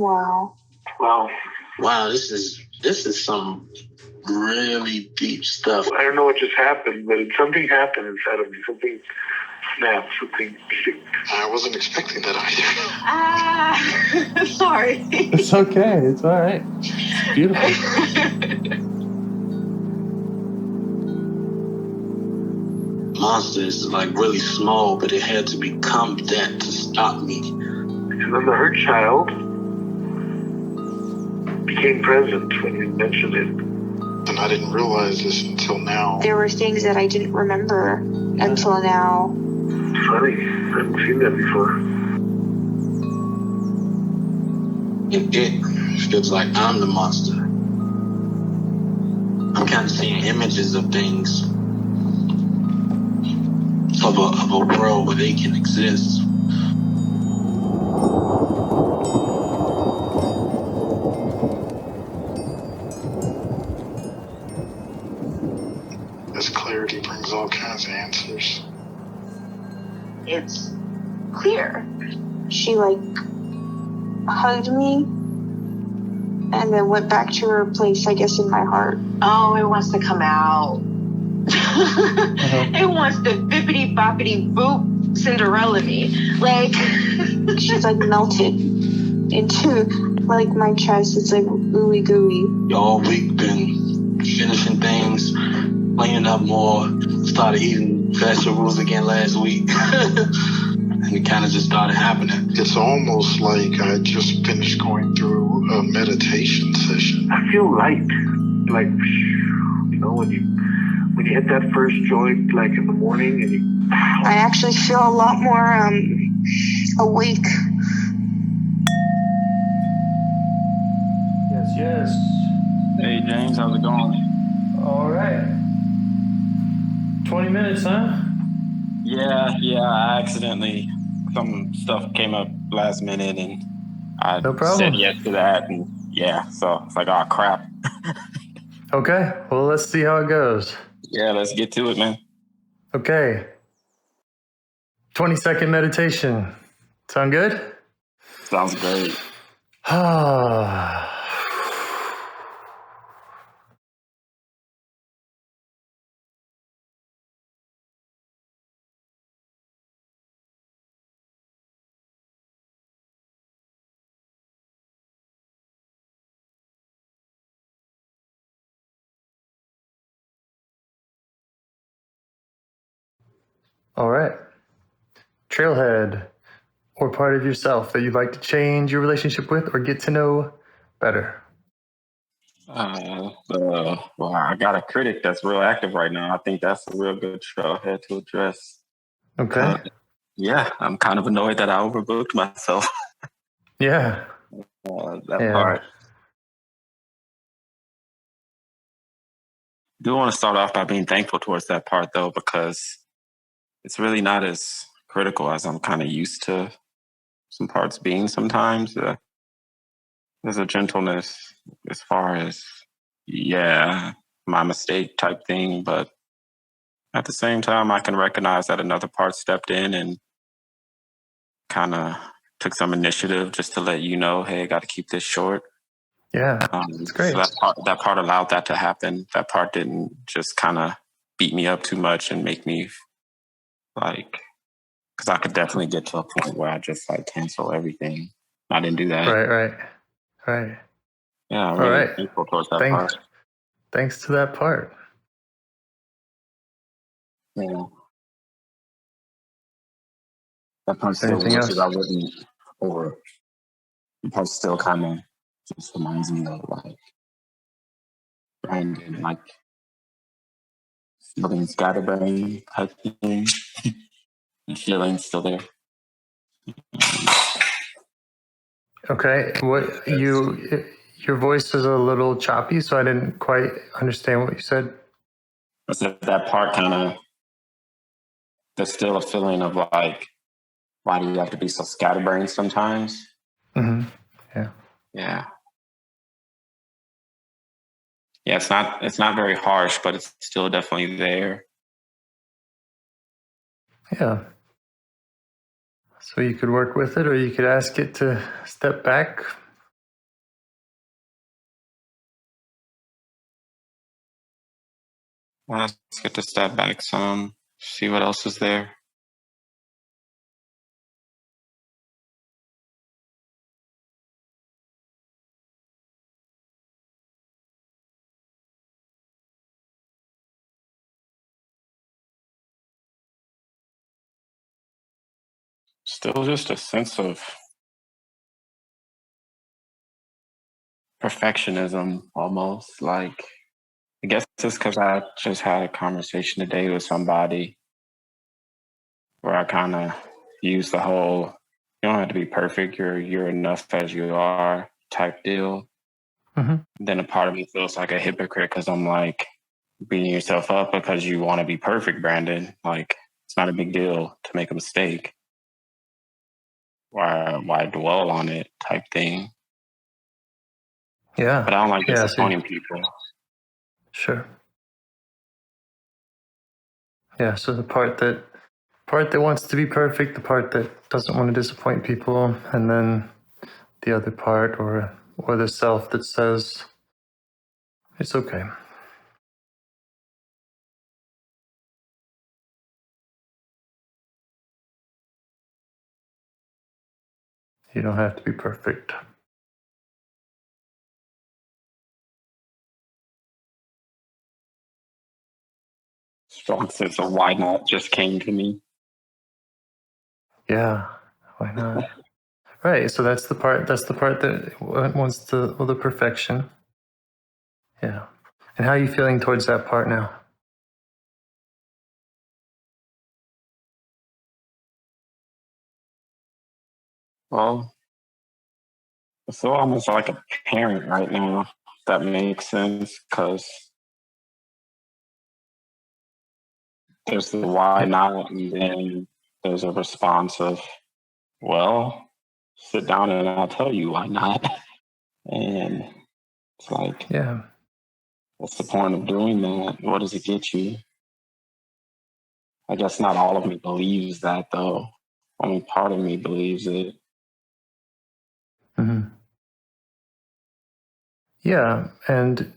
Wow. Wow, this is some really deep stuff. I don't know what just happened, but something happened inside of me. Something snapped. Something. I wasn't expecting that either. Sorry. It's okay. It's all right. It's beautiful. Monster is like really small, but it had to become that to stop me. And then the hurt child became present when you mentioned it. And I didn't realize this until now. There were things that I didn't remember until now. It's funny. I haven't seen that before. And it feels like I'm the monster. I'm kind of seeing images of things. Of a world where they can exist. This clarity brings all kinds of answers. It's clear. She hugged me and then went back to her place, I guess, in my heart. Oh, it wants to come out. It wants to bippity boppity boop Cinderella me. She's melted into my chest. It's ooey gooey. All week been finishing things, cleaning up more, started eating vegetables again last week. And it kind of just started happening. It's almost like I just finished going through a meditation session. I feel light. When you hit that first joint, in the morning, and I actually feel a lot more awake. Yes. Hey, James, how's it going? All right. 20 minutes, huh? Yeah, I accidentally, some stuff came up last minute and I No problem. said yes to that, and so it's oh crap. Okay, well, let's see how it goes. Yeah, let's get to it, man. Okay. 20-second meditation. Sound good? Sounds great. All right. Trailhead, or part of yourself that you'd like to change your relationship with or get to know better. Well, I got a critic that's real active right now. I think that's a real good trailhead to address. Okay. I'm kind of annoyed that I overbooked myself. Yeah. Part. I do want to start off by being thankful towards that part, though, because it's really not as critical as I'm kind of used to some parts being sometimes. There's a gentleness as far as, my mistake type thing, but at the same time, I can recognize that another part stepped in and kind of took some initiative just to let you know, hey, I got to keep this short. Yeah, that's great. So that part allowed that to happen. That part didn't just kind of beat me up too much and make me because I could definitely get to a point where I just cancel everything. I didn't do that. Right. Yeah, I'm really thankful towards that part. Thanks to that part. Yeah. That part still wishes I wasn't over. That part still kind of just reminds me of Brandon, still being scatterbrained type thing. The feeling's still there. Okay, your voice was a little choppy, so I didn't quite understand what you said. I said that part kind of, there's still a feeling of why do you have to be so scatterbrained sometimes? Mm-hmm. Yeah. Yeah, it's not very harsh, but it's still definitely there. Yeah. So you could work with it, or you could ask it to step back. Let's get to step back some, see what else is there. Still just a sense of perfectionism almost. Like, I guess it's because I just had a conversation today with somebody where I kind of used the whole you don't have to be perfect, you're enough as you are type deal. Mm-hmm. Then a part of me feels like a hypocrite because I'm like beating yourself up because you want to be perfect, Brandon. Like, it's not a big deal to make a mistake. Why dwell on it type thing. Yeah. But I don't like Yeah, disappointing people. Sure. Yeah, so the part that wants to be perfect, the part that doesn't want to disappoint people, and then the other part or the self that says it's okay. You don't have to be perfect. Strong sense of why not just came to me. Yeah, why not? Right, so that's the part that wants the perfection. Yeah. And how are you feeling towards that part now? Well, I feel almost like a parent right now, if that makes sense, because there's the why not, and then there's a response of, well, sit down and I'll tell you why not. And it's like, Yeah. what's the point of doing that? What does it get you? I guess not all of me believes that, though. Only part of me believes it. Mm-hmm. Yeah, and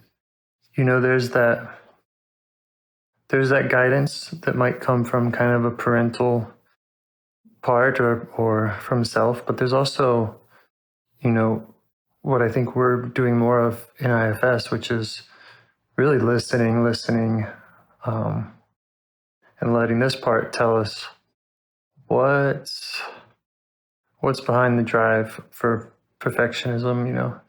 there's that guidance that might come from kind of a parental part or from self, but there's also, what I think we're doing more of in IFS, which is really listening, and letting this part tell us what's behind the drive for perfectionism.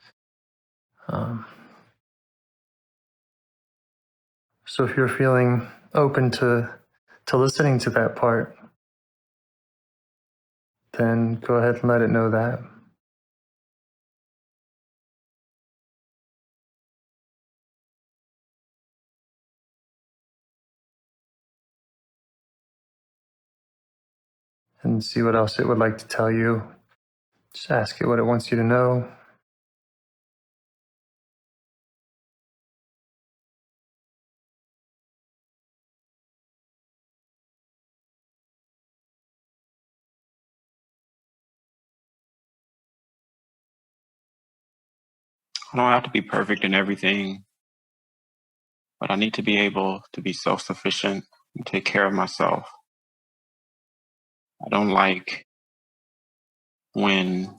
So if you're feeling open to listening to that part, then go ahead and let it know that. And see what else it would like to tell you. Just ask it what it wants you to know. I don't have to be perfect in everything, but I need to be able to be self-sufficient and take care of myself. I don't like when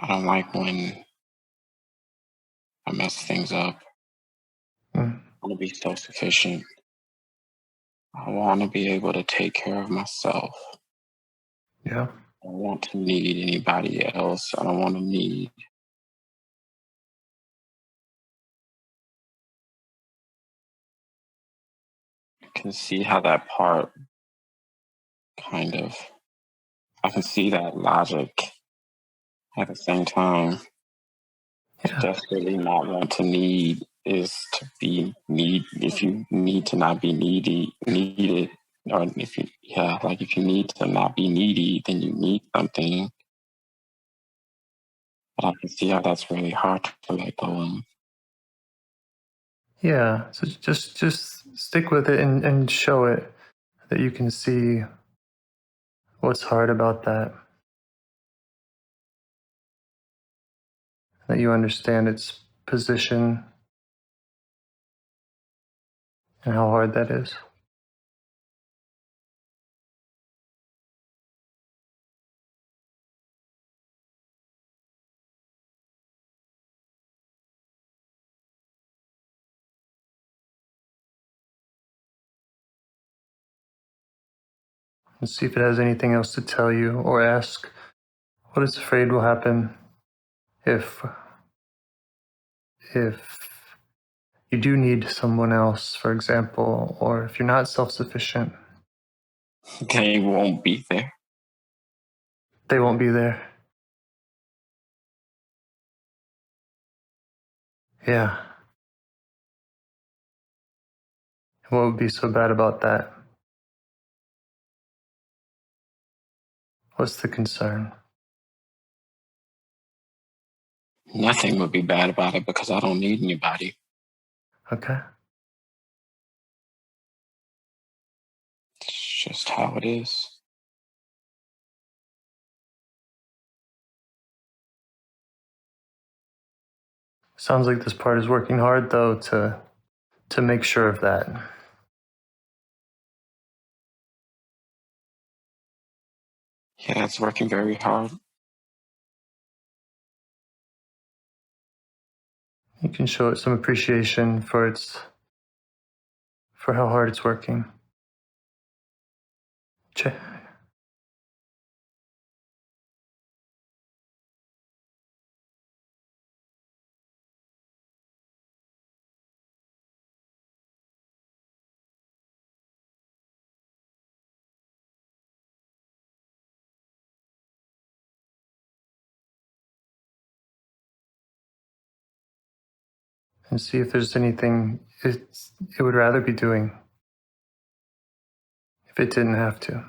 I mess things up. Mm. I want to be self-sufficient. I want to be able to take care of myself. Yeah. I don't want to need anybody else. I don't want to need. I can see how that part I can see that logic. At the same time, Yeah. desperately not want to need is to be need. If you need to not be needed, or if you need to not be needy, then you need something. But I can see how that's really hard to let go of. Yeah. So just stick with it and show it that you can see what's hard about that. That you understand its position and how hard that is. And see if it has anything else to tell you, or ask what it's afraid will happen if you do need someone else, for example, or if you're not self-sufficient. They won't be there. They won't be there. Yeah. What would be so bad about that? What's the concern? Nothing would be bad about it because I don't need anybody. Okay. It's just how it is. Sounds like this part is working hard, though, to make sure of that. Yeah, it's working very hard. You can show it some appreciation for how hard it's working. Check. And see if there's anything it would rather be doing if it didn't have to.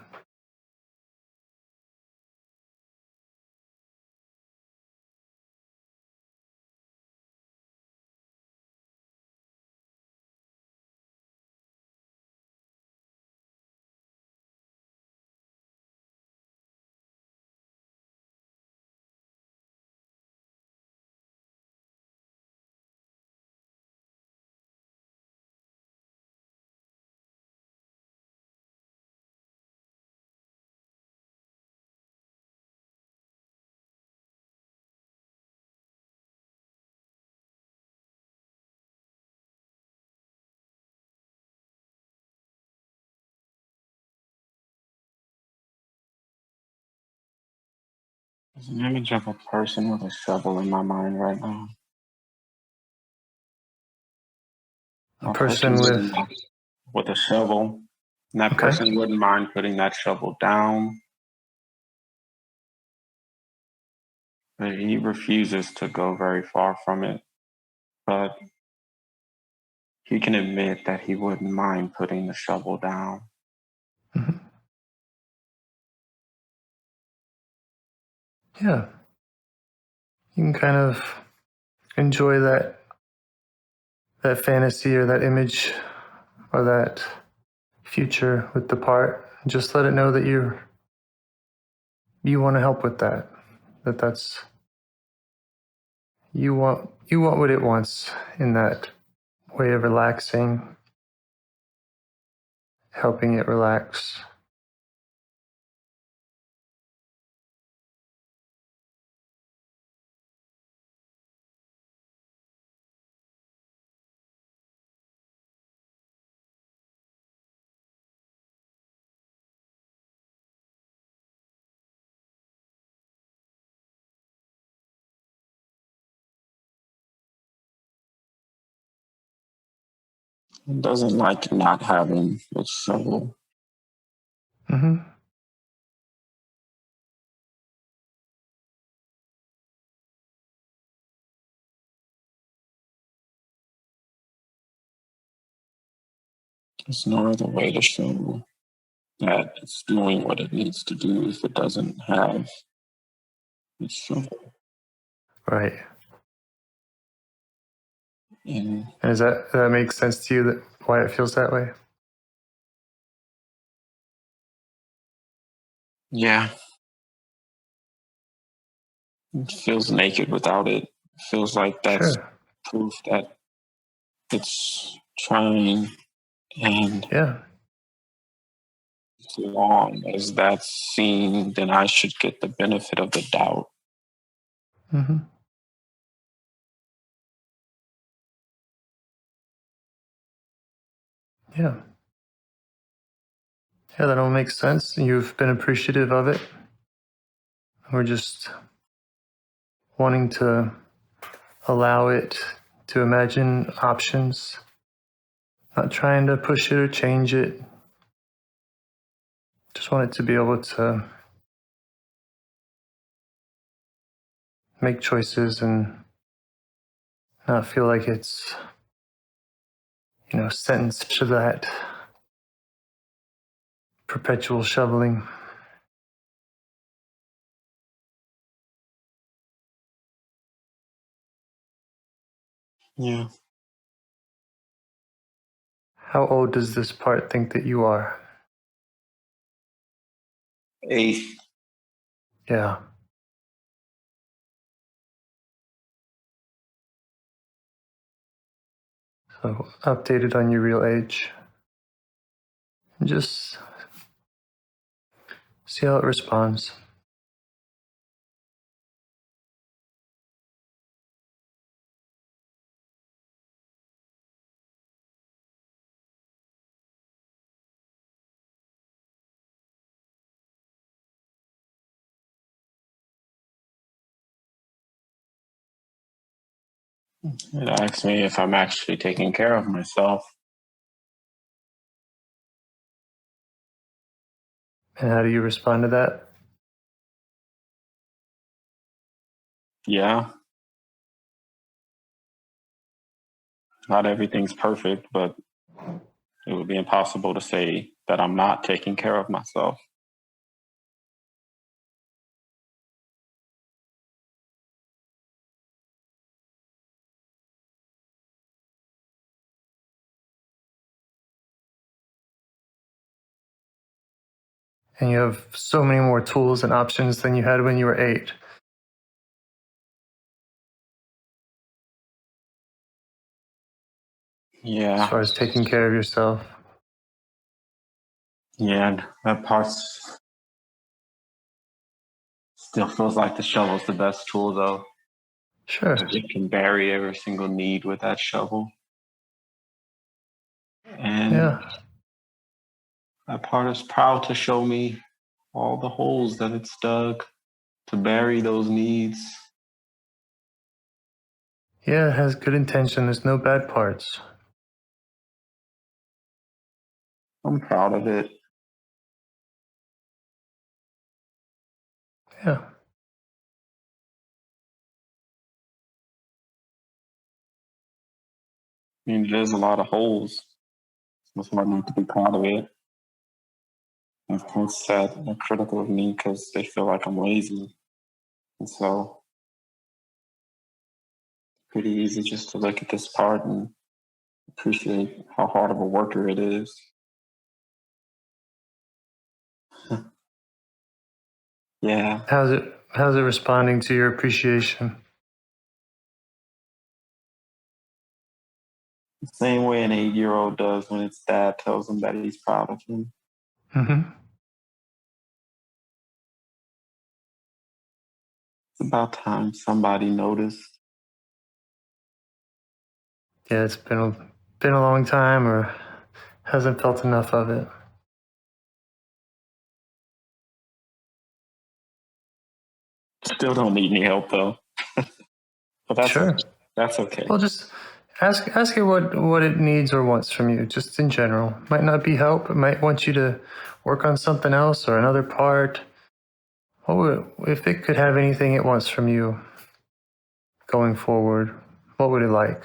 There's an image of a person with a shovel in my mind right now. A person with a shovel. And that person wouldn't mind putting that shovel down. But he refuses to go very far from it. But he can admit that he wouldn't mind putting the shovel down. Mm-hmm. Yeah. You can kind of enjoy that fantasy or that image or that future with the part. Just let it know that you want to help with that. That's you want what it wants in that way of relaxing, helping it relax. He doesn't like not having the shovel. Mm-hmm. There's no other way to show that it's doing what it needs to do if it doesn't have its shovel. Right. And does that make sense to you, that why it feels that way? yeah. It feels naked without it. It feels like that's Sure. proof that it's trying And Yeah. as long as that's seen, then I should get the benefit of the doubt. Mm-hmm. Yeah. Yeah, that all makes sense. You've been appreciative of it. We're just wanting to allow it to imagine options, not trying to push it or change it. Just want it to be able to make choices and not feel like it's, sentenced to that perpetual shoveling. Yeah. How old does this part think that you are? 8. Yeah. So updated on your real age. And just see how it responds. It asks me if I'm actually taking care of myself. And how do you respond to that? Yeah. Not everything's perfect, but it would be impossible to say that I'm not taking care of myself. And you have so many more tools and options than you had when you were 8. Yeah. As far as taking care of yourself. Yeah, that part still feels like the shovel's the best tool, though. Sure. It can bury every single need with that shovel. And Yeah. that part is proud to show me all the holes that it's dug to bury those needs. Yeah, it has good intention. There's no bad parts. I'm proud of it. Yeah. I mean, there's a lot of holes. That's why I need to be proud of it. Of course, sad and critical of me because they feel like I'm lazy. And so, pretty easy just to look at this part and appreciate how hard of a worker it is. Yeah. How's it responding to your appreciation? The same way an 8-year-old does when its dad tells him that he's proud of him. Mm-hmm. It's about time somebody noticed. Yeah, it's been a long time, or hasn't felt enough of it. Still don't need any help though. But that's okay. Well, just ask it what it needs or wants from you, just in general. Might not be help. It might want you to work on something else or another part. If it could have anything it wants from you going forward, what would it like?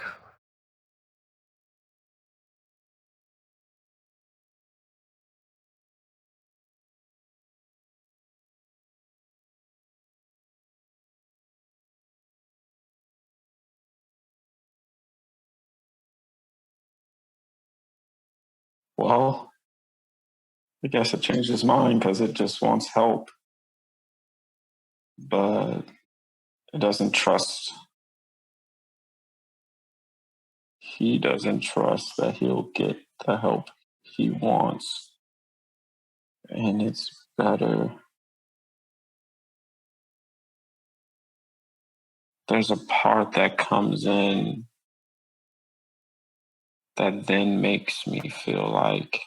Well, I guess it changed his mind because it just wants help. But it doesn't trust. He doesn't trust that he'll get the help he wants. And it's better. There's a part that comes in that then makes me feel like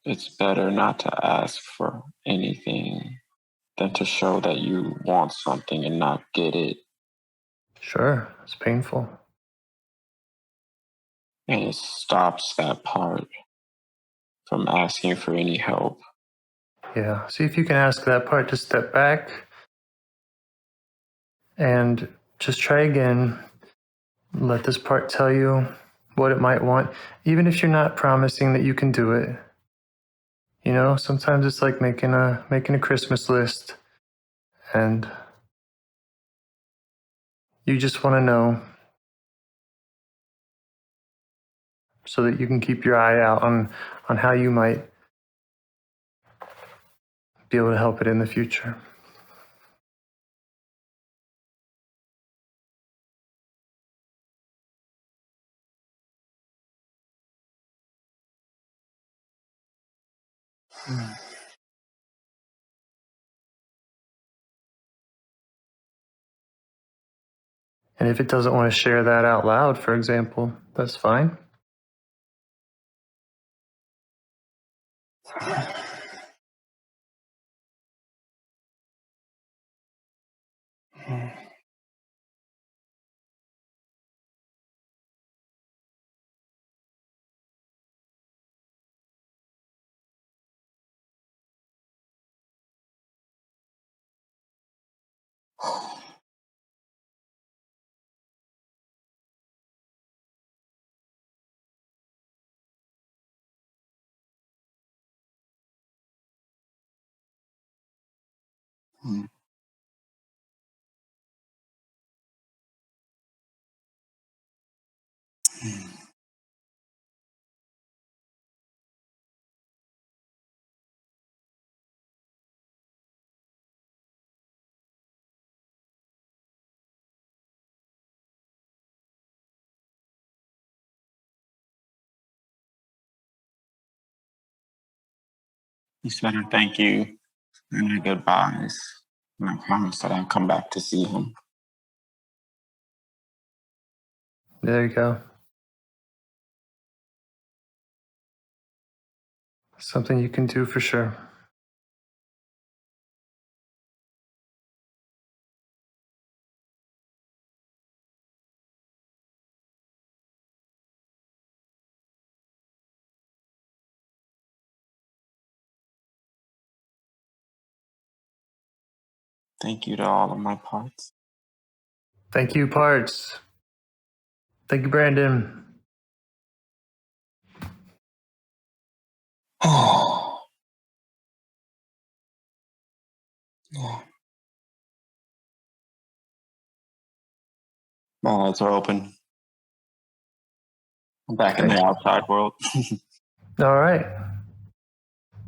it's better not to ask for anything than to show that you want something and not get it. Sure, it's painful. And it stops that part from asking for any help. Yeah, see if you can ask that part to step back and just try again. Let this part tell you what it might want, even if you're not promising that you can do it. You know, sometimes it's like making a Christmas list, and you just want to know so that you can keep your eye out on how you might be able to help it in the future. And if it doesn't want to share that out loud, for example, that's fine. He said a thank you and a goodbyes. And I promised that I'd come back to see him. There you go. Something you can do for sure. Thank you to all of my parts. Thank you, Parts. Thank you, Brandon. Oh. Yeah. My eyes are open. I'm back in the outside world. All right.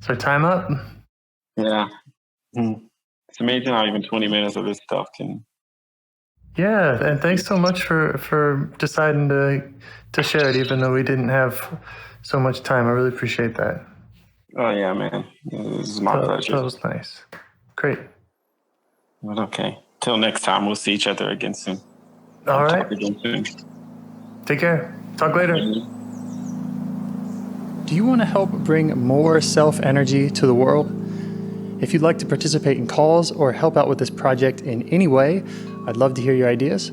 So time up. Yeah. It's amazing how even 20 minutes of this stuff can. Yeah, and thanks so much for deciding to share it, even though we didn't have so much time. I really appreciate that. Oh, yeah, man. This is my pleasure. That was nice. Great. But okay. Till next time, we'll see each other again soon. All right. Talk again soon. Take care. Talk later. Do you want to help bring more self-energy to the world? If you'd like to participate in calls or help out with this project in any way, I'd love to hear your ideas.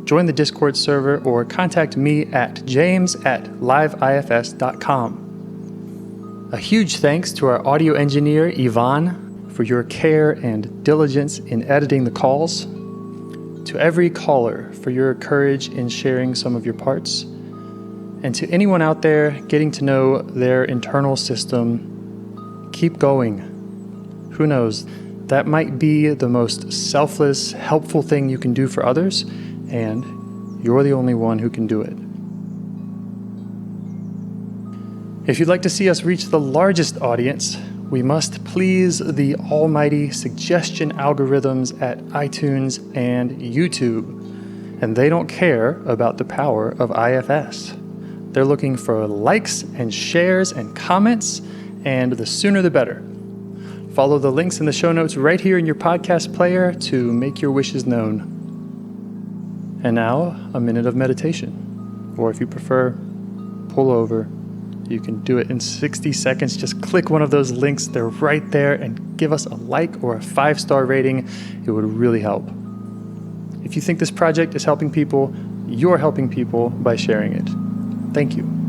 Join the Discord server or contact me at james@liveifs.com. A huge thanks to our audio engineer, Yvonne, for your care and diligence in editing the calls. To every caller for your courage in sharing some of your parts. And to anyone out there getting to know their internal system, keep going. Who knows, that might be the most selfless, helpful thing you can do for others, and you're the only one who can do it. If you'd like to see us reach the largest audience, we must please the almighty suggestion algorithms at iTunes and YouTube, and they don't care about the power of IFS. They're looking for likes and shares and comments, and the sooner the better. Follow the links in the show notes right here in your podcast player to make your wishes known. And now, a minute of meditation. Or if you prefer, pull over. You can do it in 60 seconds. Just click one of those links. They're right there, and give us a like or a 5-star rating. It would really help. If you think this project is helping people, you're helping people by sharing it. Thank you.